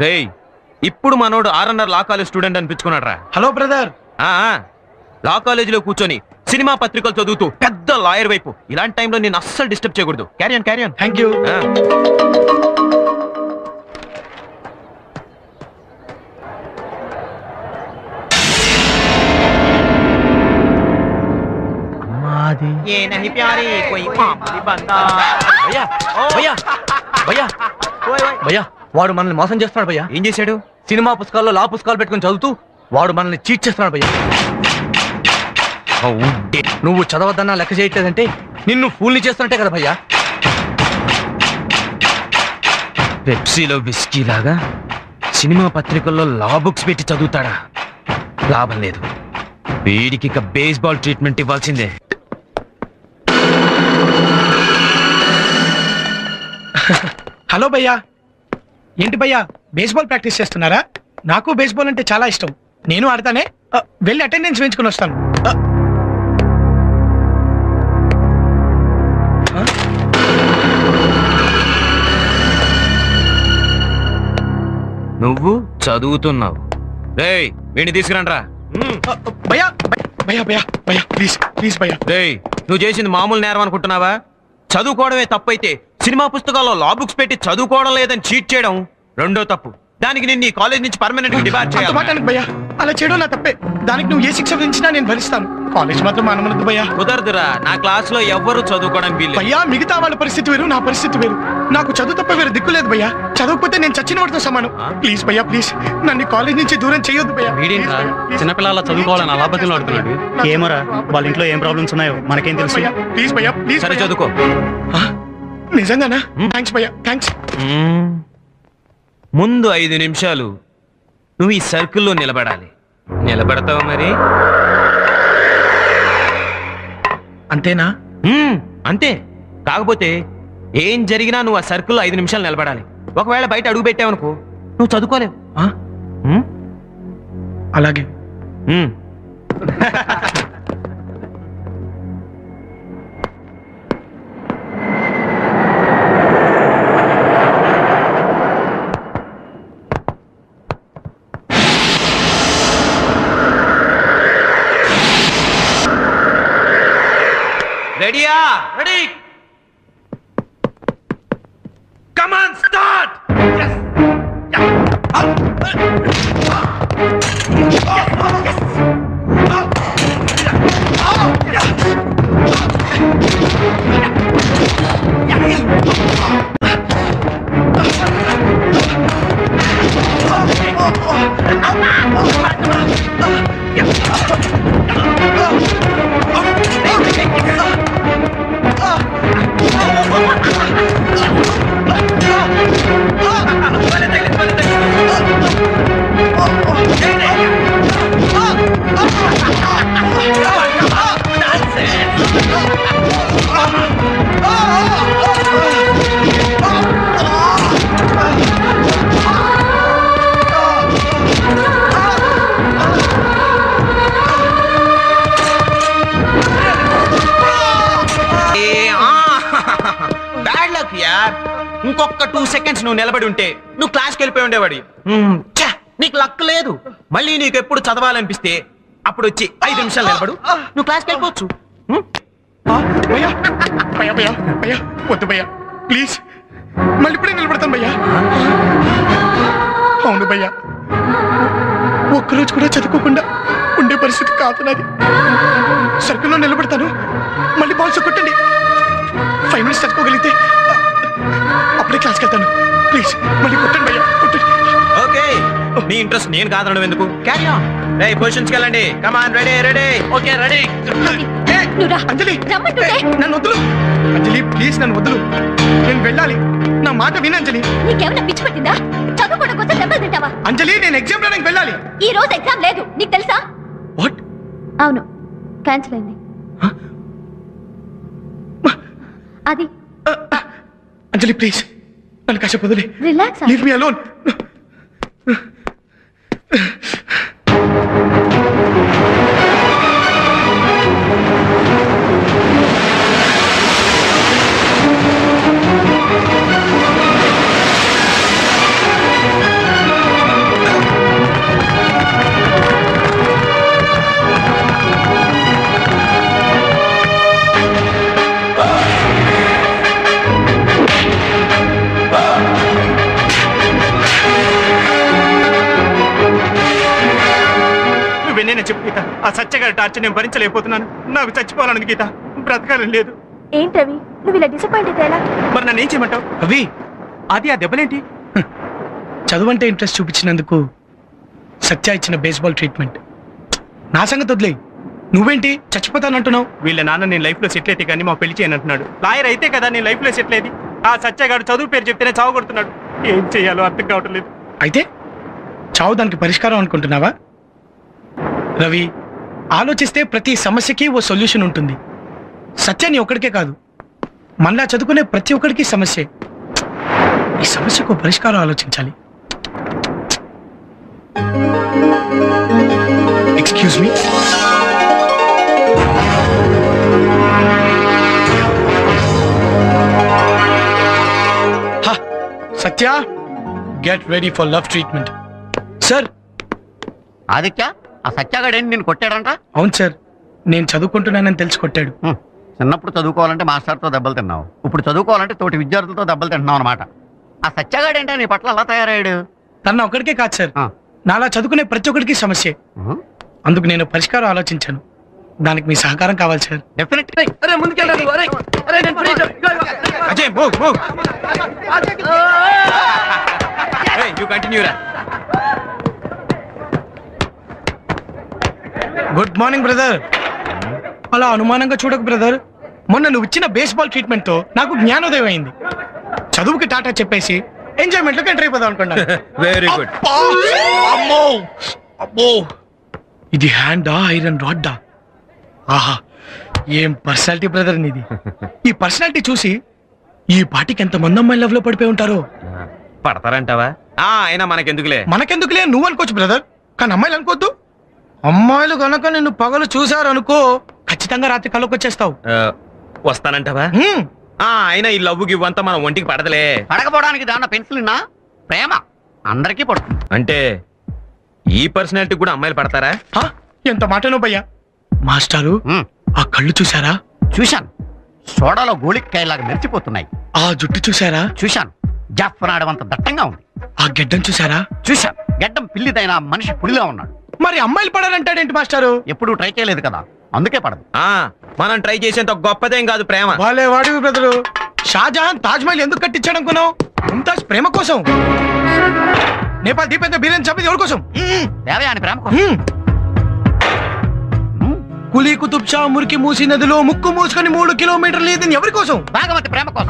రేయ్ ఇప్పుడు మనోడు ఆర్ఎన్ఆర్ లా కాలేజ్ స్టూడెంట్ అనిపించుకున్నాడు రా. Hello brother. లా కాలేజీలో కూర్చొని సినిమా పత్రికలు చదువుతూ పెద్ద లాయర్ వైపు ఇలాంటి టైంలో నేను అస్సలు డిస్టర్బ్ చేయకూడదు. Carry on carry on. Thank you. వాడు మనల్ని మోసం చేస్తున్నాడు భయ్యా. ఏం చేశాడు? సినిమా పుస్తకాల్లో లా పుస్తకాలు పెట్టుకుని చదువుతూ వాడు మనల్ని చీట్ చేస్తున్నాడు భయ్యా. నువ్వు చదవద్దన్నా లెక్క చేయట్లేదంటే నిన్ను ఫూల్ని చేస్తున్నట్టే కదా భయ్యా. పెప్సీలో విస్కీ లాగా సినిమా పత్రికల్లో లా బుక్స్ పెట్టి చదువుతాడా? లాభం లేదు. వీడికి ఇక బేస్బాల్ ట్రీట్మెంట్ ఇవ్వాల్సిందే. హలో భయ్యా. ఏంటి భయ్యా బేస్బాల్ ప్రాక్టీస్ చేస్తున్నారా? నాకు బేస్బాల్ అంటే చాలా ఇష్టం. నేను ఆడతానే. వెళ్ళి అటెండెన్స్ వేయించుకుని వస్తాను. నువ్వు చదువుతున్నావు. రేయ్ వీడిని తీసుకురండి రా. భయ్యా భయ్యా భయ్యా భయ్యా ప్లీజ్ ప్లీజ్ భయ్యా. రేయ్ నువ్వు చేసింది మామూలు నేరం అనుకుంటున్నావా? చదువుకోవడమే తప్పైతే సినిమా పుస్తకాల్లో లా బుక్స్ పెట్టి చదువుకోవడం లేదని చీట్ చేయడం రెండో తప్పు. దానికి నిన్ను ఈ కాలేజ్ నుంచి పర్మనెంట్ గా డిబార్ చేయాలి. భయ్యా అలా చేయడం నా తప్పే. దానికి నువ్వు ఏ శిక్ష విధించినా నేను భరిస్తాను. కాలేజ్ మాత్రం మానమనద్దు భయ్యా. కుదరదురా. నా క్లాస్ లో ఎవ్వరు చదువుకోవడం వీలు. భయ్యా మిగతా వాళ్ళ పరిస్థితి వేరు, నా పరిస్థితి వేరు. నాకు చదువు తప్ప వేరు దిక్కు లేదు భయ్యా. చదవకపోతే నేను చచ్చిన వాడితో సమానం. ప్లీజ్ భయ్యా ప్లీజ్ నన్ను కాలేజ్ నుంచి దూరం చేయొద్దు భయ్యా. చిన్నపిల్లల చదువుకోవాలని అలా బతులు ఆడుతున్నాడు. ఏమోరా వాళ్ళ ఇంట్లో ఏం ప్రాబ్లమ్స్ ఉన్నాయో మనకేం తెలుసు. ప్లీజ్ భయ్యా ప్లీజ్. సరే చదువుకో. నిజంగానా? థ్యాంక్స్ భయ్యా థ్యాంక్స్. ముందు 5 నిమిషాలు నువ్వు ఈ సర్కిల్లో నిలబడాలి. నిలబడతావు మరి? అంతేనా? అంతే. కాకపోతే ఏం జరిగినా నువ్వు ఆ సర్కిల్లో 5 నిమిషాలు నిలబడాలి. ఒకవేళ బయట అడుగు పెట్టావనుకో నువ్వు చదువుకోలేవు. అలాగే. రెడీయా? రెడీ. Come on start. ఇంకొక 2 సెకండ్స్ నువ్వు నిలబడి ఉంటే నువ్వు క్లాస్కి వెళ్ళిపోయి ఉండేవాడి. నీకు లక్ లేదు. మళ్ళీ నీకు ఎప్పుడు చదవాలనిపిస్తే అప్పుడు వచ్చి 5 నిమిషాలు నిలబడు, నువ్వు క్లాస్కి వెళ్ళిపోవచ్చు. వద్దు భయ్యా ప్లీజ్. మళ్ళీ ఇప్పుడే నిలబడతాను భయ్యా. అవును భయ్యా ఒక్కరోజు కూడా చదువుకోకుండా ఉండే పరిస్థితి కాదు నాది. సర్కిల్లో నిలబడతాను. మళ్ళీ బాల్స్ కొట్టండి. 5 మినిట్స్ చదువుకోగలిగితే అప్పుడే క్లాస్కి వెళ్తాను. ప్లీజ్ మళ్ళీ కొట్టండి భయ్యా కొట్టండి. ఓకే నీ ఇంట్రెస్ట్ నేను కాదనడం ఎందుకు? Carry on. రేయ్ పొజిషన్స్ కి వెళ్ళండి. Come on. Ready ready. Okay ready. Anjali నన్ను వదులు. అంజలి ప్లీజ్ నన్ను వదులు. నేను వెళ్ళాలి. నా మాట విను అంజలి. నీకేమైనా పిచ్చి పట్టిందా? చదువుకోవడం కోసం దెబ్బలు తింటావా? అంజలి నేను ఎగ్జామ్ రాయడానికి వెళ్ళాలి. ఈ రోజు ఎగ్జామ్ లేదు నీకు తెలుసా? వాట్? అవును క్యాన్సిల్ అయింది. అది అంజలి ప్లీజ్ నన్ను కాసేపు వదిలే. రిలాక్స్. Leave me alone. నువ్వెన్నే చెప్పు గీత. ఆ సత్యగారి టార్చర్ నేను భరించలేకపోతున్నాను. నాకు చచ్చిపోవాలని గీత, బ్రతకాలని లేదు. ఏంటవి నువ్వు ఇలా డిసప్పాయింట్ అయితే ఎలా? మరి నన్ను ఏం చేయమంటావు? అవి అది ఆ దెబ్బలేంటి? చదువు అంటే ఇంట్రెస్ట్ చూపించినందుకు సత్య ఇచ్చిన బేస్బాల్ ట్రీట్మెంట్. నా సంగతి వదిలే, నువ్వేంటి చచ్చిపోతానంటున్నావు? వీళ్ళ నాన్న నేను లైఫ్ లో సెటిల్ అయితే కానీ మా పెళ్లి చేయను అంటున్నాడు. లాయర్ అయితే కదా నేను లైఫ్ లో సెటిల్ అయ్యేది. ఆ సత్యగాడు చదువు పేరు చెప్తేనే చావు కొడుతున్నాడు. ఏం చేయాలో అర్థం కావటం లేదు. అయితే చావు దానికి పరిష్కారం అనుకుంటున్నావా? రవి, ఆలోచిస్తే ప్రతి సమస్యకి ఓ సొల్యూషన్ ఉంటుంది. సత్యాన్ని ఒక్కడికే కాదు, మళ్ళా చదువుకునే ప్రతి ఒక్కడికి సమస్యే. ఈ సమస్యకు పరిష్కారం ఆలోచించాలి. Excuse me. Satya, get ready for love treatment. Sir. Aditya, ఆ సత్యాగాడేంటి నేను కొట్టాడంట? అవును సార్, నేను చదువుకుంటున్నానని తెలిసి కొట్టాడు. చిన్నప్పుడు చదువుకోవాలంటే మాస్టర్తో దెబ్బలు తిన్నావు, ఇప్పుడు చదువుకోవాలంటే తోటి విద్యార్థులతో దెబ్బలు తింటున్నావు అనమాట. ఆ సత్యాగాడేంటే నీ పట్ల అలా తయారయ్యాడు? తన ఒక్కడికే కాదు సార్, నాలా చదువుకునే ప్రతి ఒక్కడికి సమస్య. అందుకు నేను పరిష్కారం ఆలోచించాను. దానికి మీ సహకారం కావాలి sir. Definitely. Ajay move move. You continue రా. Good morning brother. అలా అనుమానంగా చూడకు బ్రదర్. మొన్న నువ్వు ఇచ్చిన బేస్బాల్ ట్రీట్మెంట్ తో నాకు జ్ఞానోదయం అయింది. చదువుకి టాటా చెప్పేసి ఎంజాయ్మెంట్ లోకి ఎంటర్ అయిపోదాం అనుకున్నాను. Very good. అమ్మో అమ్మో, ఇది హ్యాండా ఐరన్ రాడ్డా? ఆహా, ఏం పర్సనాలిటీ బ్రదర్ నీది. ఈ పర్సనాలిటీ చూసి ఈ పాటికి ఎంత మంది అమ్మాయి లవ్ లో పడిపోయి ఉంటారో. పడతారంటావా? అయినా మనకెందుకులే. మనకెందుకులే నువ్వు అనుకోవచ్చు బ్రదర్, కానీ అమ్మాయిలు అనుకోవద్దు. అమ్మాయిలు కనుక నిన్ను పగలు చూసారు అనుకో, ఖచ్చితంగా రాత్రి కళ్ళకి వచ్చేస్తావు. వస్తానంటావా? అయినా ఈ లవ్ గివ్ అంతా మన ఒంటికి పడదలే. పడకపోవడానికి దాన్న పెన్సిల్ ప్రేమ అందరికీ పడుతుంది. అంటే ఈ పర్సనాలిటీ కూడా అమ్మాయిలు పడతారా? ఎంత మాటనో భయ్యా. మాస్టారు, ఆ కళ్ళు చూసారా? చూశాను, సోడాలో గోళిక్కాయలాగా మెరిచిపోతున్నాయి. ఆ జుట్టు చూసారా? చూశాను, జాఫ్నాడమంత దట్టంగా ఉంది. ఆ గెడ్డం చూసారా? చూశాను, గెడ్డం పిల్లిదైన మనిషి పులిలా ఉన్నాడు. మరి అమ్మాయిలు పడాలంటాడేంటి మాస్టారు? ఎప్పుడూ ట్రై చేయలేదు కదా, అందుకే పడదు. మనం ట్రై చేసేంత గొప్పదేం కాదు ప్రేమ. వాళ్ళే వాడివి బ్రదరు. షాజహాన్ తాజ్ మహల్ ఎందుకు కట్టించాడు అనుకున్నావు? ముంతాజ్ ప్రేమ కోసం. నేపాల్ దీపేంద్ర బీరేన్ చంపేది ఎవరి కోసం? దేవయాని ప్రేమ కోసం. కులీ కుతుబ్ షా మురికి మూసి నదిలో ముక్కు మూసుకొని 3 కిలోమీటర్లు ఈదింది ఎవరి కోసం? భాగవతి ప్రేమ కోసం.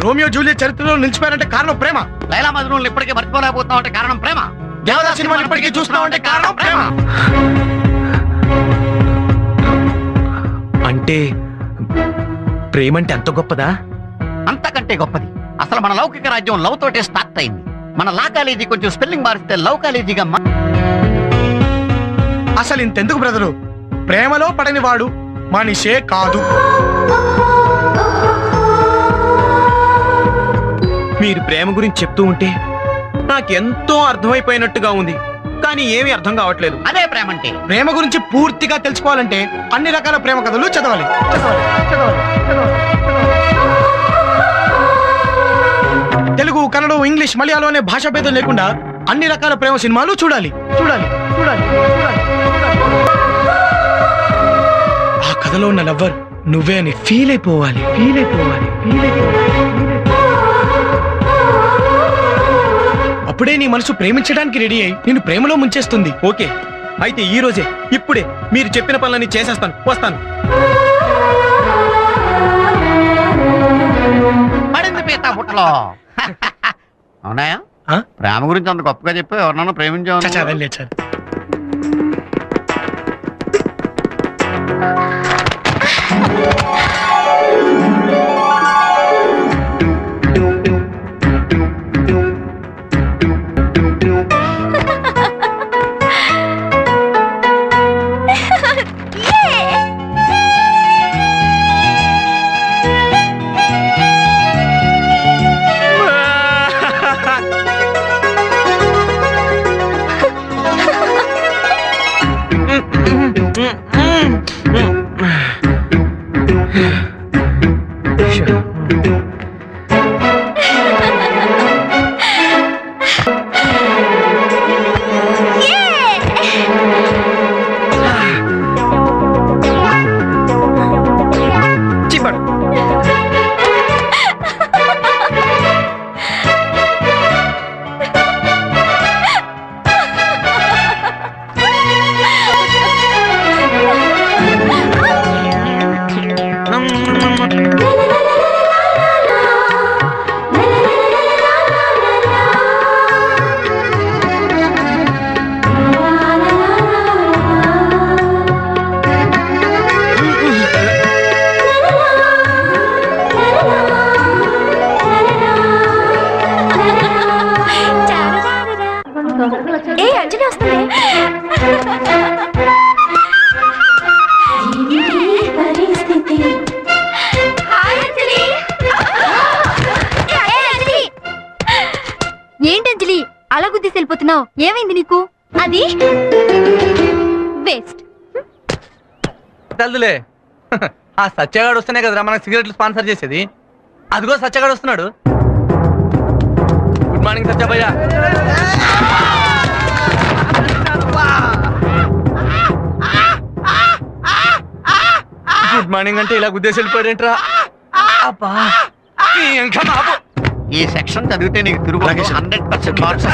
రోమియో జూలియట్ చరిత్రలో నిలిచిపోయారంటే కారణం ప్రేమ. లైలా మజ్నూన్ ఇప్పటికే మర్చిపోలేకపోతున్నాం అంటే కారణం ప్రేమ. దేవదాస్ సినిమాలు ఇప్పటికీ చూస్తున్నాం అంటే కారణం ప్రేమ. అంటే ప్రేమంటే అంత గొప్పదా? అంతకంటే గొప్పది. అసలు మన లౌకిక రాజ్యం లవ్ తోటే స్టార్ట్ అయింది. మన లా కాలేజీ కొంచెం స్పెల్లింగ్ మారిస్తే లవ్ కాలేజీగా అసలు ఇంతెందుకు బ్రదరు, ప్రేమలో పడని వాడు మనిషే కాదు. మీరు ప్రేమ గురించి చెప్తూ ఉంటే నాకెంతో అర్థమైపోయినట్టుగా ఉంది, కానీ ఏమీ అర్థం కావట్లేదు. అదే ప్రేమ అంటే. ప్రేమ గురించి పూర్తిగా తెలుసుకోవాలంటే అన్ని రకాల ప్రేమ కథలు చదవాలి. తెలుగు, కన్నడ, ఇంగ్లీష్, మలయాళం అనే భాషా భేదం లేకుండా అన్ని రకాల ప్రేమ సినిమాలు చూడాలి. ఆ కథలో ఉన్న లవ్వర్ నువ్వే అని ఫీల్ అయిపోవాలి. అప్పుడే నీ మనసు ప్రేమించడానికి రెడీ అయి నిన్ను ప్రేమలో ముంచేస్తుంది. ఓకే, అయితే ఈ రోజే ఇప్పుడే మీరు చెప్పిన పనులన్నీ చేసేస్తాను. వస్తాను. పడింది పీతా బుట్టలో. అవునాయా? ప్రేమ గురించి అంత గొప్పగా చెప్పి ఎవరినన్నా ప్రేమించావు? సార్ ఏంటంజలి అలా గుద్దేసి వెళ్ళిపోతున్నావు? ఏమైంది నీకు? అది వేస్ట్. తెలుదులే, ఆ సత్యగాడు వస్తేనే కదరా మనకు సిగరెట్లు స్పాన్సర్ చేసేది. అదిగో సత్యగాడు వస్తున్నాడు. గుడ్ మార్నింగ్ సత్యభయ్య. గుడ్ మార్నింగ్ అంటే ఇలా గుద్దేసి వెళ్ళిపోయాడేంట్రా? అబ్బా ఇంకా బాబు, ఈ సెక్షన్ చదివితే నీకు తిరుగు 100% మార్క్స్.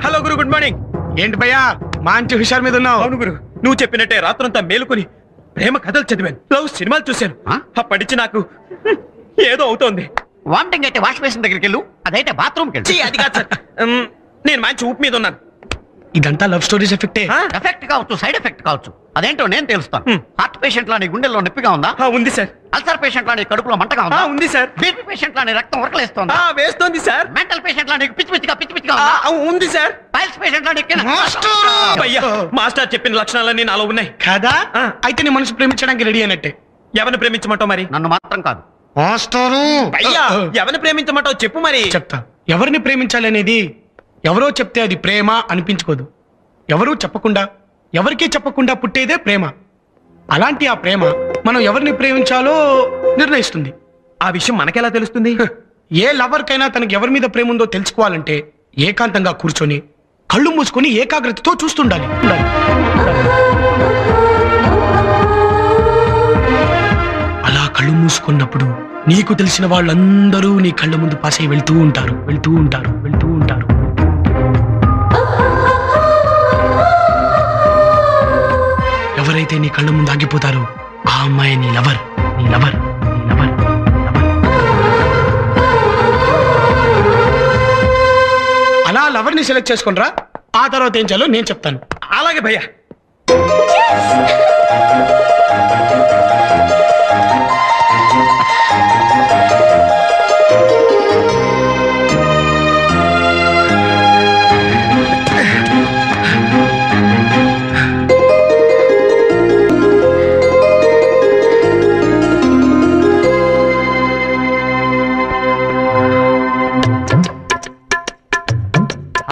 హలో గురు, గుడ్ మార్నింగ్. ఏంటి భయ్యా మంచి హుషారు మీద ఉన్నావు? అవును గురు, నువ్వు చెప్పినట్టే రాత్రంతా మేలుకొని ప్రేమ కథలు చదివాను, లవ్ సినిమాలు చూశాను. అప్పటించి నాకు ఏదో అవుతోంది. వామిటింగ్ అయితే వాష్ బేసిన్ దగ్గరికి వెళ్ళు, అదైతే బాత్రూమ్కి ఛీ, వెళ్ళు. అది కాదు సార్. నేను మంచి ఊపు మీద ఉన్నాను. ఇదంతా లవ్ స్టోరీస్ ఎఫెక్టే. ఎఫెక్ట్ కావచ్చు, సైడ్ ఎఫెక్ట్ కావచ్చు, అదేంటో నేను తెలుస్తాను. హార్ట్ పేషెంట్ లా నీ గుండెల్లో నొప్పిగా ఉందా? ఉంది సార్. అల్సర్ పేషెంట్ లా నీ కడుపులో మంటగా ఉందా? ఉంది సార్. బీపీ పేషెంట్ లా నీ రక్తం ఉరకలేస్తోందా? వేస్తోంది సార్. మెంటల్ పేషెంట్ లా నీకు పిచ్చి పిచ్చిగా ఉందా? ఉంది సార్. పైల్స్ పేషెంట్ లా నీకు అయ్యా, మాస్టర్ చెప్పిన లక్షణాలన్నీ నాలో ఉన్నాయి. కదా అయితే నీ మనసు ప్రేమించడానికి రెడీ అయినట్టే. ఎవరిని ప్రేమించమంటావు మరి? నన్ను మాత్రం కాదు. అయ్యా, ఎవరిని ప్రేమించమంటావు చెప్పు మరి. చెప్తా. ఎవరిని ప్రేమించాలి అనేది ఎవరో చెప్తే అది ప్రేమ అనిపించుకోదు. ఎవరూ చెప్పకుండా, ఎవరికీ చెప్పకుండా పుట్టేదే ప్రేమ. అలాంటి ఆ ప్రేమ మనం ఎవరిని ప్రేమించాలో నిర్ణయిస్తుంది. ఆ విషయం మనకెలా తెలుస్తుంది? ఏ లవర్ కైనా తనకి ఎవరి మీద ప్రేమ ఉందో తెలుసుకోవాలంటే ఏకాంతంగా కూర్చొని కళ్ళు మూసుకొని ఏకాగ్రతతో చూస్తుండాలి. అలా కళ్ళు మూసుకున్నప్పుడు నీకు తెలిసిన వాళ్ళందరూ నీ కళ్ళ ముందు పాస్ అయి వెళ్తూ ఉంటారు. ఎవరైతే నీ కళ్ళ ముందు ఆగిపోతారో ఆ అమ్మాయి నీ లవర్. అలా లవర్ ని సెలెక్ట్ చేసుకునిరా. ఆ తర్వాత ఏం చేయాలో నేను చెప్తాను. అలాగే భయ్యా.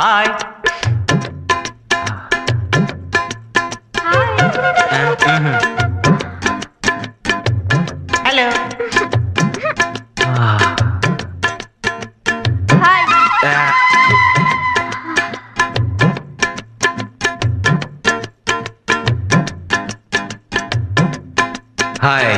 హాయ్. హలో. హాయ్.